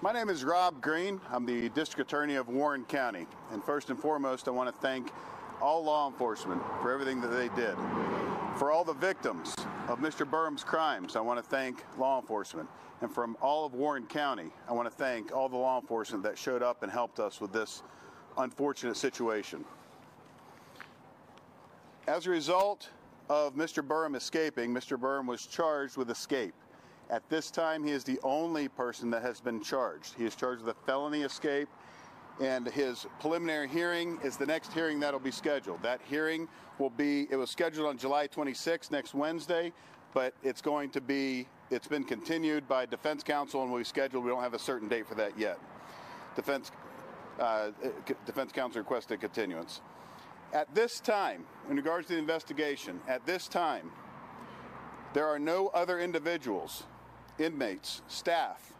My name is Rob Greene. I'm the District Attorney of Warren County. And first and foremost, I want to thank all law enforcement for everything that they did. For all the victims of Mr. Burham's crimes, I want to thank law enforcement. And from all of Warren County, I want to thank all the law enforcement that showed up and helped us with this unfortunate situation. As a result of Mr. Burham escaping, Mr. Burham was charged with escape. At this time, he is the only person that has been charged. He is charged with a felony escape, and his preliminary hearing is the next hearing that will be scheduled. That hearing will be, it was scheduled on July 26th, next Wednesday, but it's been continued by defense counsel and will be scheduled. We don't have a certain date for that yet. Defense counsel requested continuance. At this time, in regards to the investigation, at this time, there are no other individuals, inmates, staff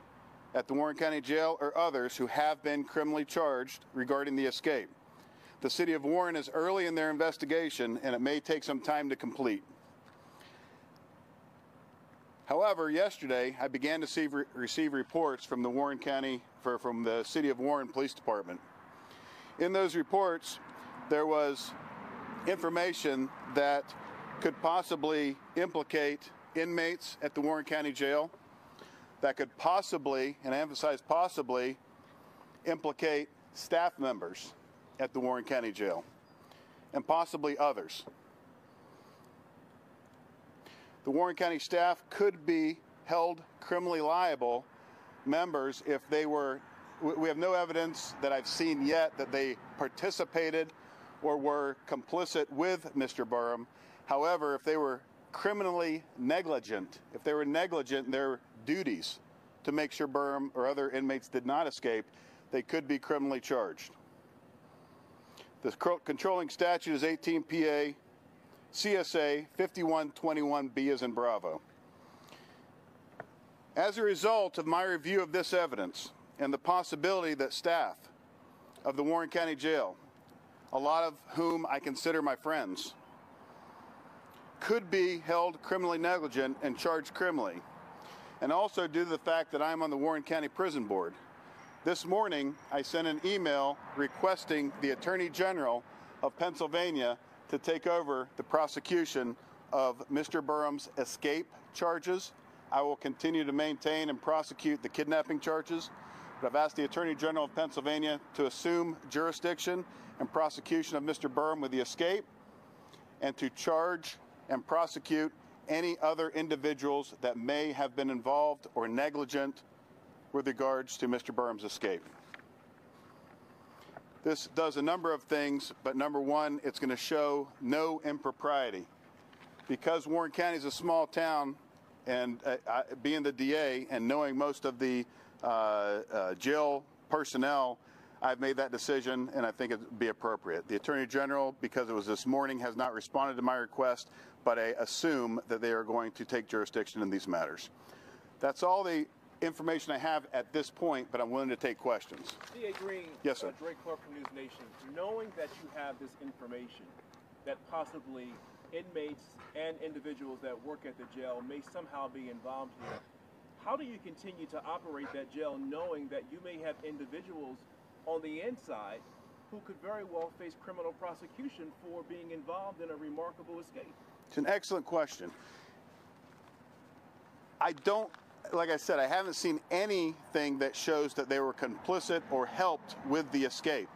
at the Warren County Jail or others who have been criminally charged regarding the escape. The City of Warren is early in their investigation and it may take some time to complete. However, yesterday I began to receive reports from the Warren County, from the City of Warren Police Department. In those reports, there was information that could possibly implicate inmates at the Warren County Jail, that could possibly, and I emphasize possibly, implicate staff members at the Warren County Jail, and possibly others. The Warren County staff could be held criminally liable members if they were, we have no evidence that I've seen yet that they participated or were complicit with Mr. Burham. However, if they were criminally negligent, if they were negligent in their duties to make sure Burham or other inmates did not escape, they could be criminally charged. The controlling statute is 18 PA CSA 5121B as in Bravo. As a result of my review of this evidence and the possibility that staff of the Warren County Jail, a lot of whom I consider my friends, could be held criminally negligent and charged criminally, and also due to the fact that I'm on the Warren County Prison Board. This morning, I sent an email requesting the Attorney General of Pennsylvania to take over the prosecution of Mr. Burham's escape charges. I will continue to maintain and prosecute the kidnapping charges, but I've asked the Attorney General of Pennsylvania to assume jurisdiction and prosecution of Mr. Burham with the escape, and to charge and prosecute any other individuals that may have been involved or negligent with regards to Mr. Burham's escape. This does a number of things, but number one, it's going to show no impropriety. Because Warren County is a small town, and being the DA and knowing most of the jail personnel, I've made that decision, and I think it would be appropriate. The Attorney General, because it was this morning, has not responded to my request, but I assume that they are going to take jurisdiction in these matters. That's all the information I have at this point, but I'm willing to take questions. DA Greene, yes, sir. Drake Clark from News Nation. Knowing that you have this information, that possibly inmates and individuals that work at the jail may somehow be involved here, how do you continue to operate that jail knowing that you may have individuals on the inside who could very well face criminal prosecution for being involved in a remarkable escape? It's an excellent question. Like I said, I haven't seen anything that shows that they were complicit or helped with the escape.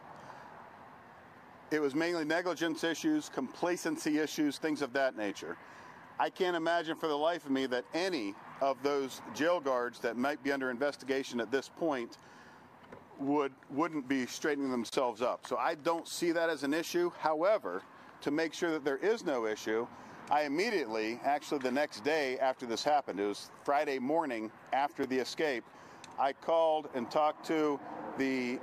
It was mainly negligence issues, complacency issues, things of that nature. I can't imagine for the life of me that any of those jail guards that might be under investigation at this point wouldn't be straightening themselves up. So I don't see that as an issue. However, to make sure that there is no issue, I immediately, actually the next day after this happened, it was Friday morning after the escape, I called and talked to the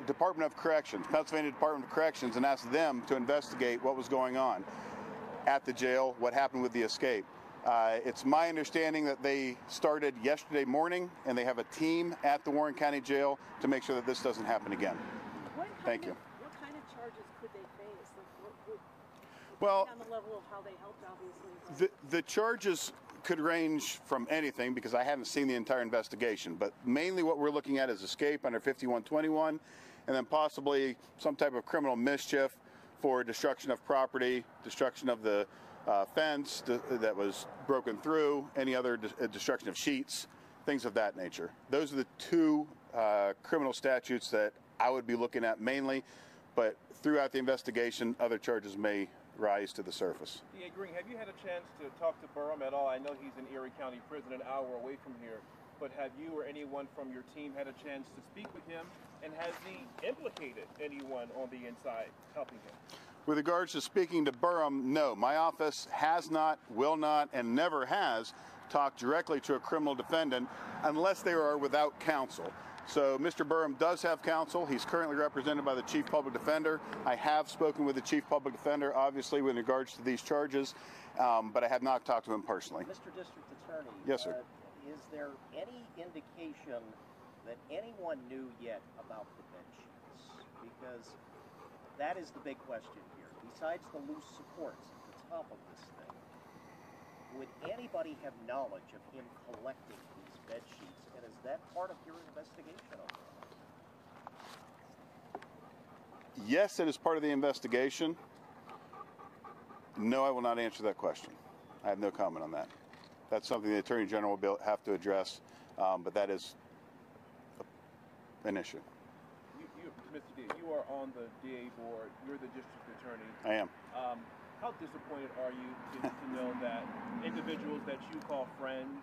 Department of Corrections, Pennsylvania Department of Corrections, and asked them to investigate what was going on at the jail, what happened with the escape. It's my understanding that they started yesterday morning, and they have a team at the Warren County Jail to make sure that this doesn't happen again. Thank you. What kind of charges could they face? Well, on the level of how they helped, obviously. The charges could range from anything because I haven't seen the entire investigation, but mainly what we're looking at is escape under 5121, and then possibly some type of criminal mischief for destruction of property, destruction of the fence that was broken through, any other destruction of sheets, things of that nature. Those are the two criminal statutes that I would be looking at mainly, but throughout the investigation, other charges may rise to the surface. DA Greene, have you had a chance to talk to Burham at all? I know he's in Erie County Prison, an hour away from here, but have you or anyone from your team had a chance to speak with him, and has he implicated anyone on the inside helping him? With regards to speaking to Burham, no. My office has not, will not, and never has talked directly to a criminal defendant unless they are without counsel. So Mr. Burham does have counsel. He's currently represented by the Chief Public Defender. I have spoken with the Chief Public Defender, obviously, with regards to these charges, but I have not talked to him personally. Mr. District Attorney, yes, sir. Is there any indication that anyone knew yet about the bed sheets? Because that is the big question here. Besides the loose supports at the top of this thing, would anybody have knowledge of him collecting these bed sheets, and is that part of your investigation of it? Yes, it is part of the investigation. No, I will not answer that question. I have no comment on that. That's something the Attorney General will have to address, but that is an issue. Mr. DA, you are on the DA board. You're the district attorney. I am. How disappointed are you to know that individuals that you call friends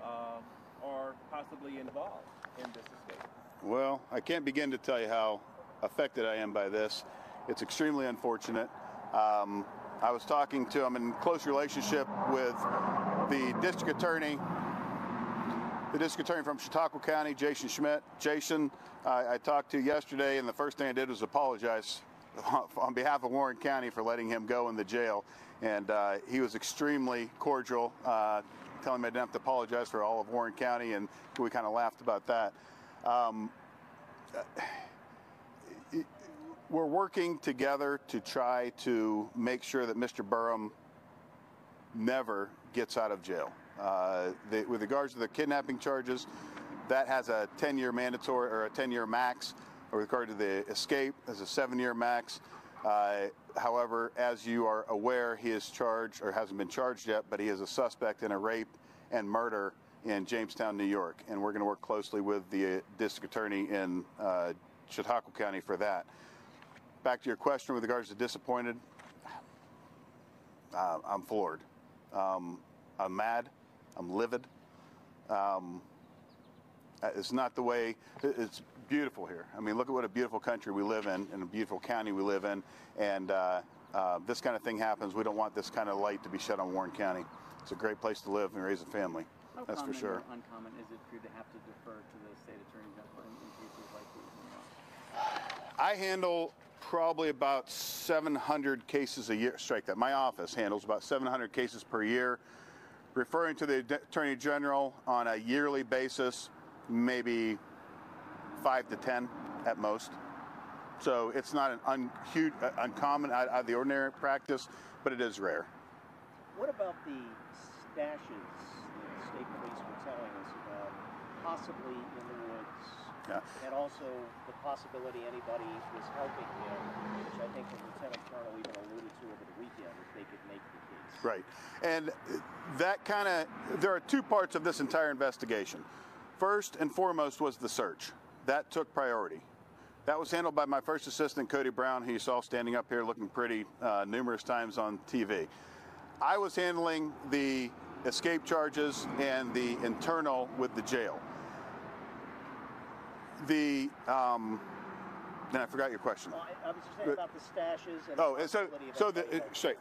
are possibly involved in this escape? Well, I can't begin to tell you how affected I am by this. It's extremely unfortunate. I was talking to, I'm in close relationship with the district attorney from Chautauqua County, Jason Schmidt. Jason, I talked to yesterday, and the first thing I did was apologize on behalf of Warren County for letting him go in the jail. And he was extremely cordial, telling me I didn't have to apologize for all of Warren County, and we kind of laughed about that. We're working together to try to make sure that Mr. Burham never gets out of jail. With regards to the kidnapping charges, that has a 10-year mandatory or a 10-year max. With regard to the escape, there's a 7-year max. However, as you are aware, he is charged, or hasn't been charged yet, but he is a suspect in a rape and murder in Jamestown, New York. And we're going to work closely with the district attorney in Chautauqua County for that. Back to your question with regards to disappointed, I'm floored. I'm mad. I'm livid. It's not the way, it's beautiful here. I mean, look at what a beautiful country we live in and a beautiful county we live in. And this kind of thing happens. We don't want this kind of light to be shed on Warren County. It's a great place to live and raise a family. That's for sure. How uncommon is it for you to have to defer to the state attorney general in cases like these? I handle probably about 700 cases a year. Strike that. My office handles about 700 cases per year. Referring to the Attorney General on a yearly basis, maybe 5 to 10 at most. So it's not an uncommon, out of the ordinary practice, but it is rare. What about the stashes the state police were telling us about, possibly in the woods? Yeah. And also the possibility anybody was helping him, which I think the Lieutenant Colonel even alluded to over the weekend, if they could make the case. Right. And that kind of, there are two parts of this entire investigation. First and foremost was the search. That took priority. That was handled by my first assistant, Cody Brown, who you saw standing up here looking pretty numerous times on TV. I was handling the escape charges and the internal with the jail. Then I forgot your question. Well, I was just saying about the stashes and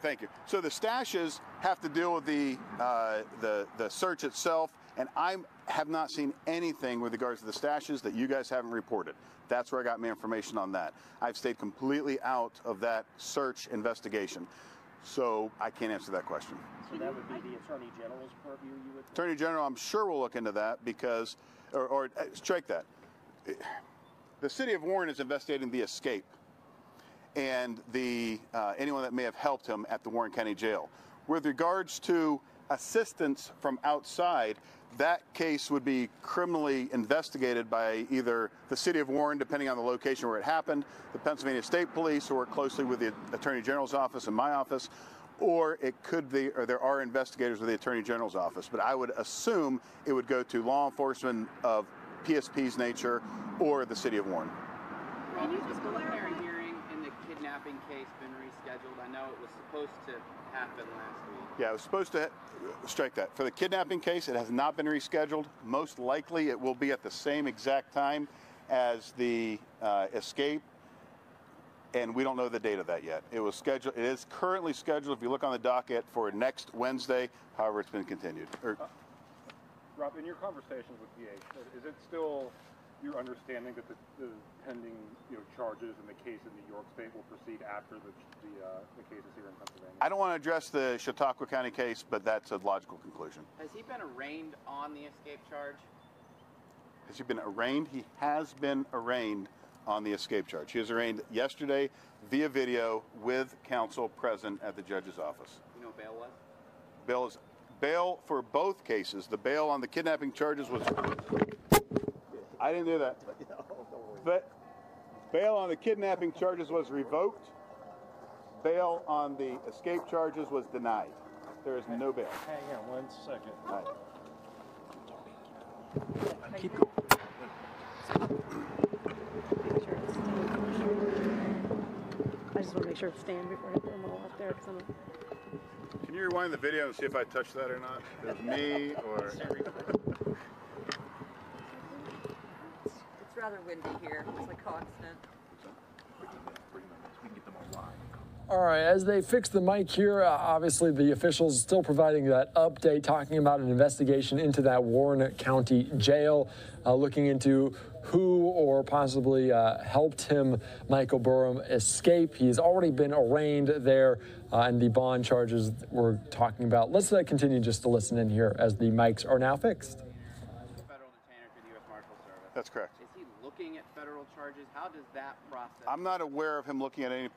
thank you. So the stashes have to deal with the search itself, and I have not seen anything with regards to the stashes that you guys haven't reported. That's where I got my information on that. I've stayed completely out of that search investigation, so I can't answer that question. So that would be the Attorney General's purview, you would think? Attorney General, I'm sure will look into that because, or strike that. The city of Warren is investigating the escape and the anyone that may have helped him at the Warren County Jail. With regards to assistance from outside, that case would be criminally investigated by either the city of Warren, depending on the location where it happened, the Pennsylvania State Police, who work closely with the Attorney General's office and my office, or it could be, or there are investigators with the Attorney General's office. But I would assume it would go to law enforcement of PSP's nature or the city of Warren. Can you just preliminary hearing in the kidnapping case been rescheduled? I know it was supposed to happen last week. Yeah, it was supposed to strike that. For the kidnapping case, it has not been rescheduled. Most likely it will be at the same exact time as the escape, and we don't know the date of that yet. It was scheduled. It is currently scheduled, if you look on the docket, for next Wednesday. However, it's been continued. Rob, in your conversations with DA, is it still your understanding that the pending charges in the case in New York State will proceed after the cases here in Pennsylvania? I don't want to address the Chautauqua County case, but that's a logical conclusion. Has he been arraigned on the escape charge? Has he been arraigned? He has been arraigned on the escape charge. He was arraigned yesterday via video with counsel present at the judge's office. You know what bail was? Bail is bail for both cases. The bail on the kidnapping charges was... I didn't do that. But bail on the kidnapping charges was revoked. Bail on the escape charges was denied. There is no bail. Hang on 1 second. Right. Keep going. I just want to make sure it's stand before I put them all up there. Can you rewind the video and see if I touched that or not? Is it me or... It's rather windy here. It's like constant. All right, as they fix the mic here, obviously the officials still providing that update, talking about an investigation into that Warren County jail, looking into who or possibly helped him, Michael Burham, escape. He's already been arraigned there, and the bond charges we're talking about. Let's continue just to listen in here as the mics are now fixed. Federal detainer to the U.S. Marshal Service. That's correct. Is he looking at federal charges? How does that process? I'm not aware of him looking at any,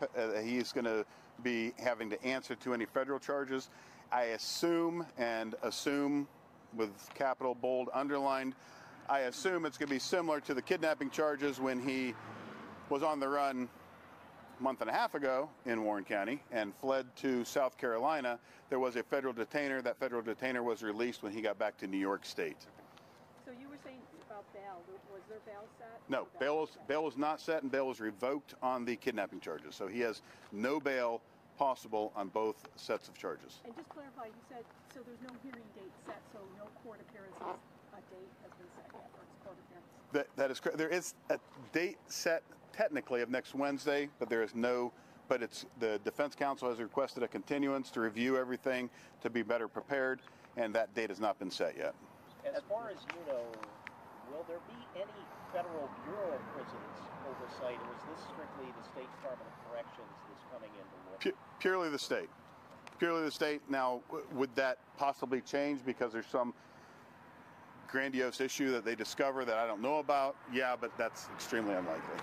he's going to be having to answer to any federal charges. I assume, and assume with capital bold underlined, I assume it's going to be similar to the kidnapping charges when he was on the run a month and a half ago in Warren County and fled to South Carolina. There was a federal detainer. That federal detainer was released when he got back to New York State. So you were saying about bail. Was there bail set? No, bail was not set, and bail was revoked on the kidnapping charges. So he has no bail possible on both sets of charges. And just clarify, you said, so there's no hearing date set, so no court appearances, a date has been set yet for his court appearance? That is correct. There is a date set technically of next Wednesday, but there is no, but it's, the defense counsel has requested a continuance to review everything to be better prepared, and that date has not been set yet. As far as you know, will there be any federal Bureau of Prisons oversight, or is this strictly the State Department of Corrections that's coming into look? Purely the state. Purely the state. Now, would that possibly change because there's some grandiose issue that they discover that I don't know about? Yeah, but that's extremely unlikely.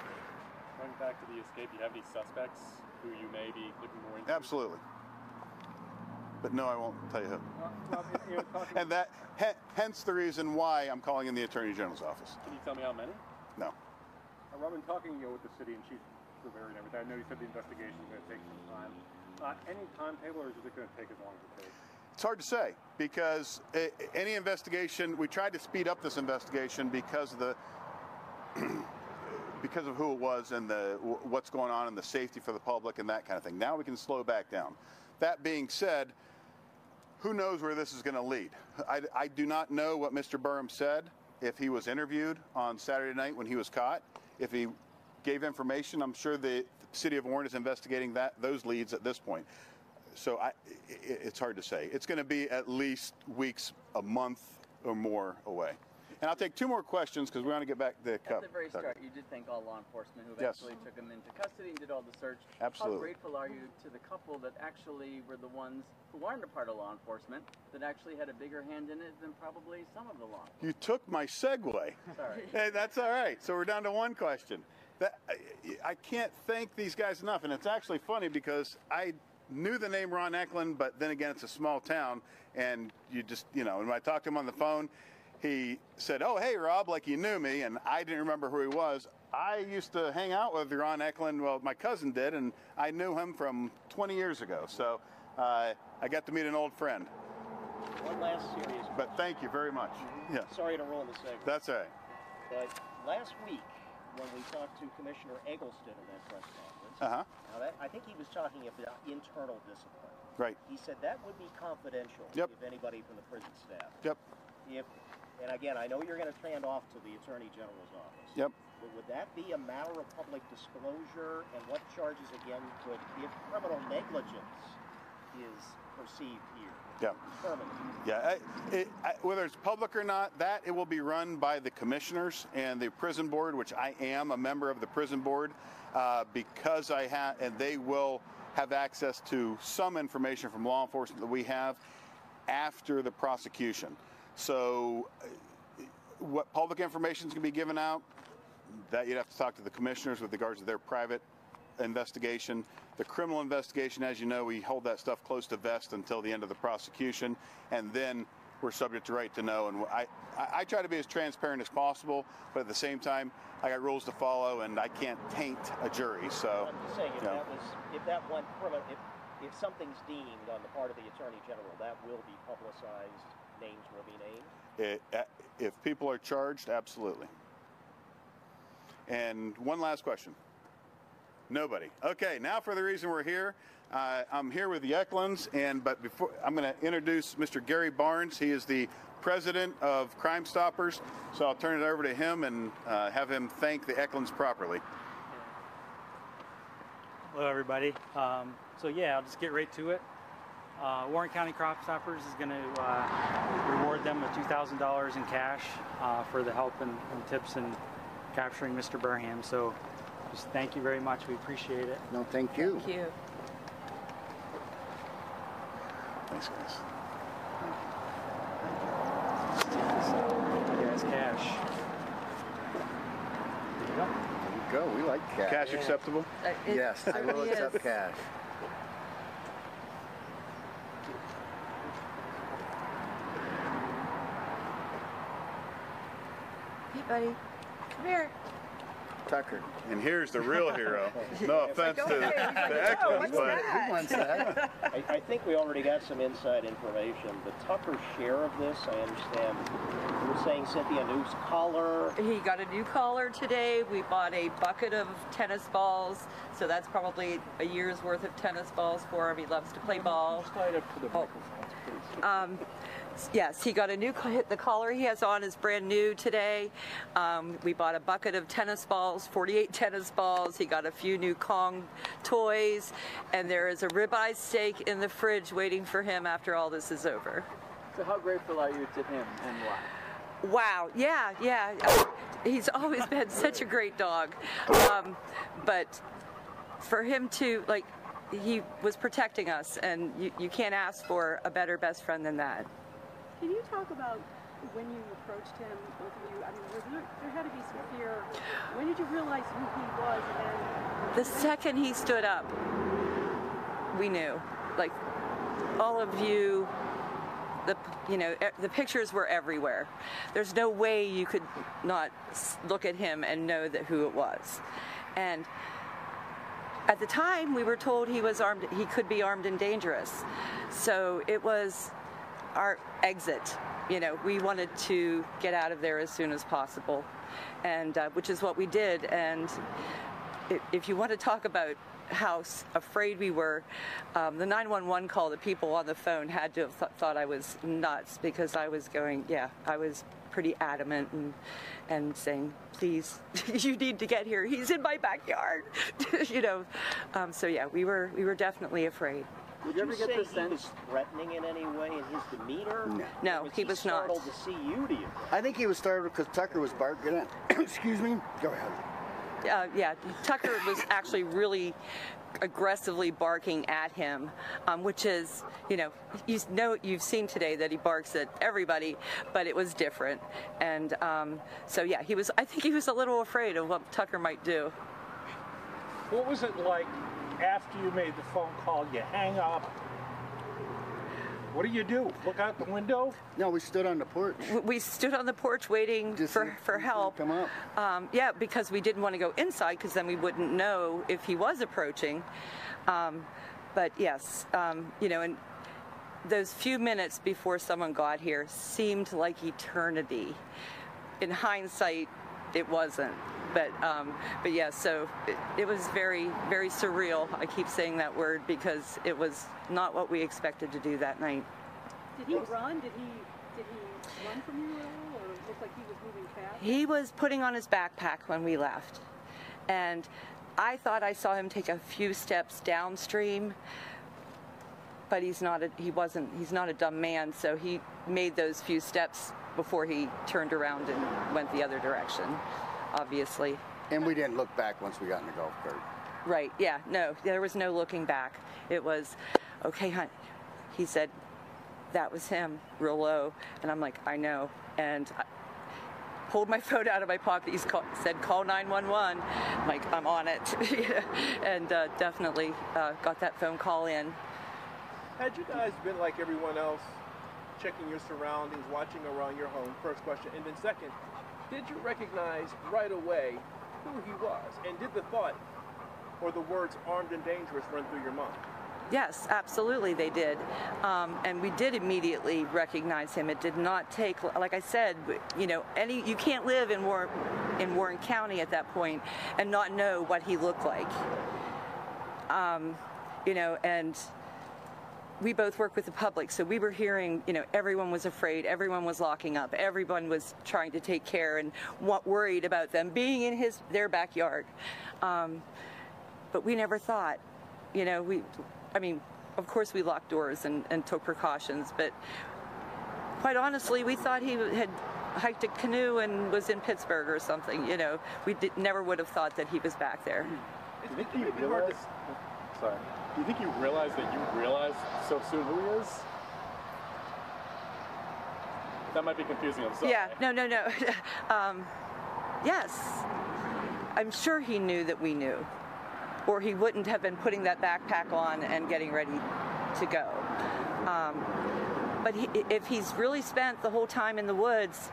Going back to the escape, do you have any suspects who you may be looking more into? Absolutely. But no, I won't tell you who. Well, and that, hence the reason why I'm calling in the Attorney General's office. Can you tell me how many? No. Robin, talking with the city and Chief Surveyor and everything, I know you said the investigation is going to take some time. Any timetable, or is it going to take as long as it takes? It's hard to say because any investigation, we tried to speed up this investigation because of the because of who it was and what's going on and the safety for the public and that kind of thing. Now we can slow back down. That being said, who knows where this is going to lead? I do not know what Mr. Burham said, if he was interviewed on Saturday night when he was caught, if he gave information. I'm sure the city of Warren is investigating those leads at this point. So it's hard to say. It's going to be at least weeks, a month or more away. And I'll take two more questions because we want to get back to the cup. At the very start, you did thank all law enforcement who Yes. eventually took him into custody and did all the search. Absolutely. How grateful are you to the couple that actually were the ones who aren't a part of law enforcement, that actually had a bigger hand in it than probably some of the law enforcement? You took my segue. Sorry. Hey, that's all right. So we're down to one question. I can't thank these guys enough, and it's actually funny because I knew the name Ron Ecklund, but then again, it's a small town, and you just, you know, and when I talked to him on the phone, he said, "Oh, hey, Rob," like he knew me, and I didn't remember who he was. I used to hang out with Ron Ecklund. Well, my cousin did, and I knew him from 20 years ago. So I got to meet an old friend. One last serious question. But thank you very much. Yeah. Sorry to ruin the segment. That's all right. But last week, when we talked to Commissioner Eggleston in that press conference, now I think he was talking about internal discipline. Right. He said that would be confidential Yep. if anybody from the prison staff. Yep. And again, I know you're going to hand off to the Attorney General's office. Yep. But would that be a matter of public disclosure? And what charges, again, could, if criminal negligence is perceived here? Yeah. Yeah. Whether it's public or not, it will be run by the commissioners and the prison board, which I am a member of the prison board, because and they will have access to some information from law enforcement that we have after the prosecution. So what public information is going to be given out, that you'd have to talk to the commissioners with regards to their private investigation. The criminal investigation, as you know, we hold that stuff close to vest until the end of the prosecution, and then we're subject to right to know. And I try to be as transparent as possible, but at the same time, I got rules to follow, and I can't taint a jury. So I'm just saying, if something's deemed on the part of the Attorney General, that will be publicized. Names will be named. If people are charged, absolutely. And one last question. Nobody. Okay, now for the reason we're here. I'm here with the Ecklunds, but before I'm going to introduce Mr. Gary Barnes. He is the president of Crime Stoppers. So I'll turn it over to him and have him thank the Ecklunds properly. Hello, everybody. So yeah, I'll just get right to it. Warren County Crime Stoppers is going to reward them with $2,000 in cash for the help and tips in capturing Mr. Burham. So just thank you very much. We appreciate it. No, thank you. Thank you. Thanks, guys. Yes, cash. There you go. There you go. We like cash. Cash acceptable? Yes, I will accept cash. Hey, buddy. Come here. Tucker. And here's the real hero. No offense to the Ecklunds, but He wants that. I think we already got some inside information. The Tucker share of this, I understand, you were saying, Cynthia, a new collar. He got a new collar today. We bought a bucket of tennis balls, so that's probably a year's worth of tennis balls for him. He loves to play ball. Slide up to the microphone, please. Yes, he got a new, the collar he has on is brand new today. We bought a bucket of tennis balls, 48 tennis balls. He got a few new Kong toys, and there is a ribeye steak in the fridge waiting for him after all this is over. So how grateful are you to him, and why? Wow, yeah. He's always been such a great dog. But for him to, like, he was protecting us, and you can't ask for a better best friend than that. Can you talk about when you approached him, both of you? I mean, there had to be some fear. When did you realize who he was? And then the second he stood up, we knew. Like, all of you, the pictures were everywhere. There's no way you could not look at him and know who it was. And at the time, we were told he was armed. He could be armed and dangerous. So it was our exit. We wanted to get out of there as soon as possible, and which is what we did. And if you want to talk about how afraid we were, the 911 call, the people on the phone had to have thought I was nuts, because I was I was pretty adamant and saying, please, you need to get here. He's in my backyard. So yeah, we were definitely afraid. Did you ever get the sense he was threatening in any way in his demeanor? No, he was not. Startled to see you, do you think? I think he was startled because Tucker was barking at Excuse me? Go ahead. Yeah, Tucker was actually really aggressively barking at him, which is, you've seen today that he barks at everybody, but it was different. And so yeah, I think he was a little afraid of what Tucker might do. What was it like after you made the phone call, you hang up. What do? Look out the window? No, we stood on the porch. We stood on the porch waiting for help. Come up. Yeah, because we didn't want to go inside because then we wouldn't know if he was approaching. But yes, you know, and those few minutes before someone got here seemed like eternity. In hindsight, it wasn't. But yeah, so it was very, very surreal. I keep saying that word because it was not what we expected to do that night. Did he run? Did he run from you at all, or look like he was moving fast? He was putting on his backpack when we left, and I thought I saw him take a few steps downstream. But he's not a dumb man, so he made those few steps before he turned around and went the other direction. Obviously. And we didn't look back once we got in the golf cart. Right, yeah, no, there was no looking back. It was, okay, hon. He said, that was him, real low. And I'm like, I know. And I pulled my phone out of my pocket. He said, call 911. I'm like, I'm on it. And definitely got that phone call in. Had you guys been like everyone else, checking your surroundings, watching around your home? First question. And then second, did you recognize right away who he was? And did the thought or the words armed and dangerous run through your mind? Yes, absolutely they did. And we did immediately recognize him. It did not take, like I said, you know, you can't live in Warren County at that point and not know what he looked like. You know, and we both work with the public, so we were hearing, you know, everyone was afraid, everyone was locking up, everyone was trying to take care and worried about them being in their backyard. But we never thought, you know, I mean, of course we locked doors and took precautions, but quite honestly, we thought he had hiked a canoe and was in Pittsburgh or something, you know. We never would have thought that he was back there. Do you think you realized, sorry, do you think you realized that you realized so soon who he is? That might be confusing, I'm sorry. Yeah, no. Yes, I'm sure he knew that we knew, or he wouldn't have been putting that backpack on and getting ready to go. But if he's really spent the whole time in the woods,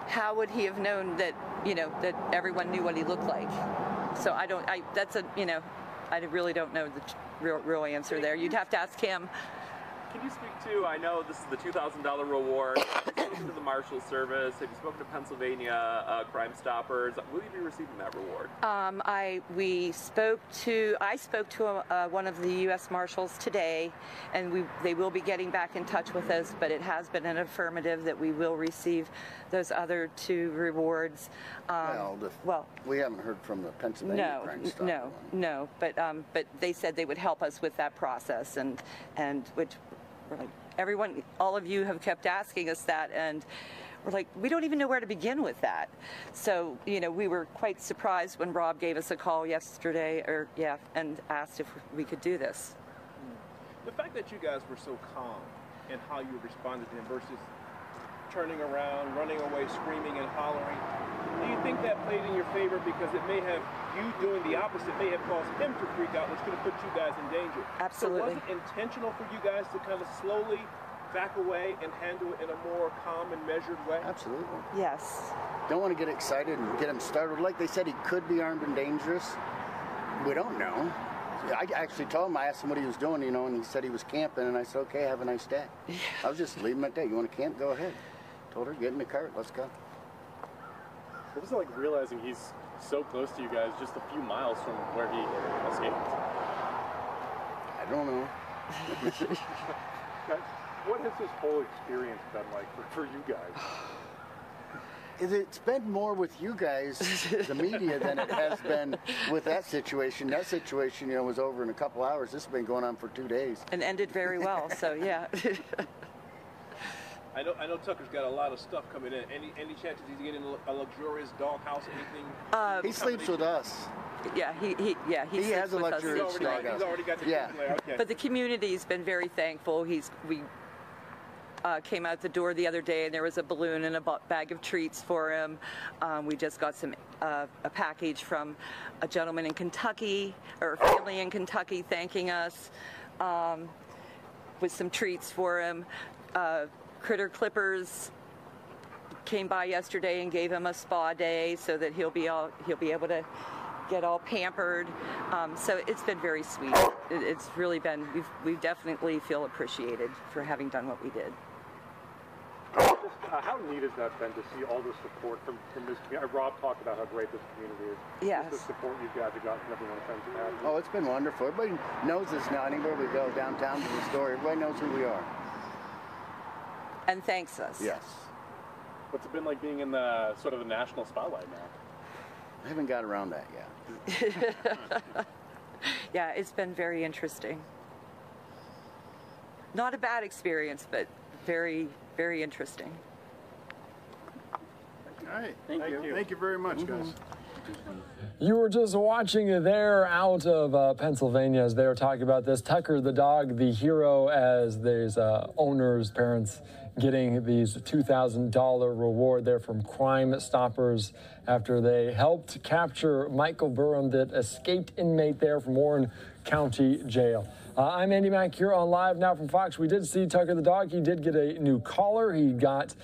how would he have known that, you know, that everyone knew what he looked like? So I really don't know the real answer there. You'd have to ask him. Can you speak to, I know this is the $2,000 reward, have you spoken to the Marshal Service, have you spoken to Pennsylvania Crime Stoppers? Will you be receiving that reward? I spoke to one of the U.S. Marshals today, and they will be getting back in touch with us, but it has been an affirmative that we will receive those other 2 rewards. Well, we haven't heard from the Pennsylvania Crime Stopper. No, but they said they would help us with that process, and which we're like, everyone, all of you have kept asking us that, and we're like, we don't even know where to begin with that. So, you know, we were quite surprised when Rob gave us a call yesterday, and asked if we could do this. The fact that you guys were so calm in how you responded to him versus turning around, running away, screaming and hollering, do you think that played in your favor? Because it may have, you doing the opposite may have caused him to freak out, which could have put you guys in danger. Absolutely. So was it intentional for you guys to kind of slowly back away and handle it in a more calm and measured way? Absolutely. Yes. Don't want to get excited and get him started. Like they said, he could be armed and dangerous. We don't know. I actually told him, I asked him what he was doing, you know, and he said he was camping, and I said, okay, have a nice day. Yeah. I was just leaving him at that. You want to camp? Go ahead. Told her, get in the cart, let's go. What was it like realizing he's so close to you guys, just a few miles from where he escaped? I don't know. Guys, what has this whole experience been like for you guys? It's been more with you guys, the media, than it has been with that situation. That situation, you know, was over in a couple hours. This has been going on for 2 days. And ended very well, so yeah. I know Tucker's got a lot of stuff coming in. Any chances he's getting a luxurious doghouse, anything? He sleeps with us. Yeah, he has a with us. luxurious doghouse. He's already got the yeah. there. Okay. But the community's been very thankful. We came out the door the other day, and there was a balloon and a bag of treats for him. We just got a package from a gentleman in Kentucky, or a family in Kentucky, thanking us with some treats for him. Critter Clippers came by yesterday and gave him a spa day so that he'll be able to get all pampered. So it's been very sweet. It's really been, we definitely feel appreciated for having done what we did. How neat has that been to see all the support from this community? Rob talked about how great this community is. Yes. Just the support you guys have gotten from everyone since that. Oh, it's been wonderful. Everybody knows us now. Anywhere we go downtown to the store, everybody knows who we are. And thanks us. Yes. What's it been like being in the sort of the national spotlight now? I haven't got around that yet. Yeah, it's been very interesting. Not a bad experience, but very, very interesting. All right. Thank you. Thank you very much, guys. You were just watching there out of Pennsylvania as they were talking about this. Tucker the dog, the hero, as there's owners, parents getting these $2,000 reward there from Crime Stoppers after they helped capture Michael Burham, that escaped inmate there from Warren County Jail. I'm Andy Mack here on Live Now from Fox. We did see Tucker the dog. He did get a new collar. He got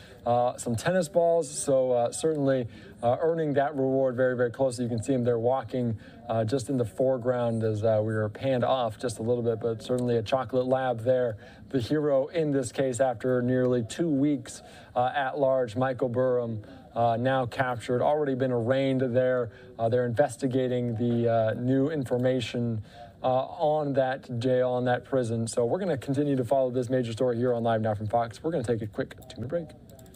some tennis balls, so certainly earning that reward very, very closely. You can see him there walking just in the foreground as we were panned off just a little bit, but certainly a chocolate lab there. The hero in this case after nearly 2 weeks at large, Michael Burham, now captured, already been arraigned there. They're investigating the new information on that jail, on that prison. So we're going to continue to follow this major story here on Live Now from Fox. We're going to take a quick 2-minute break.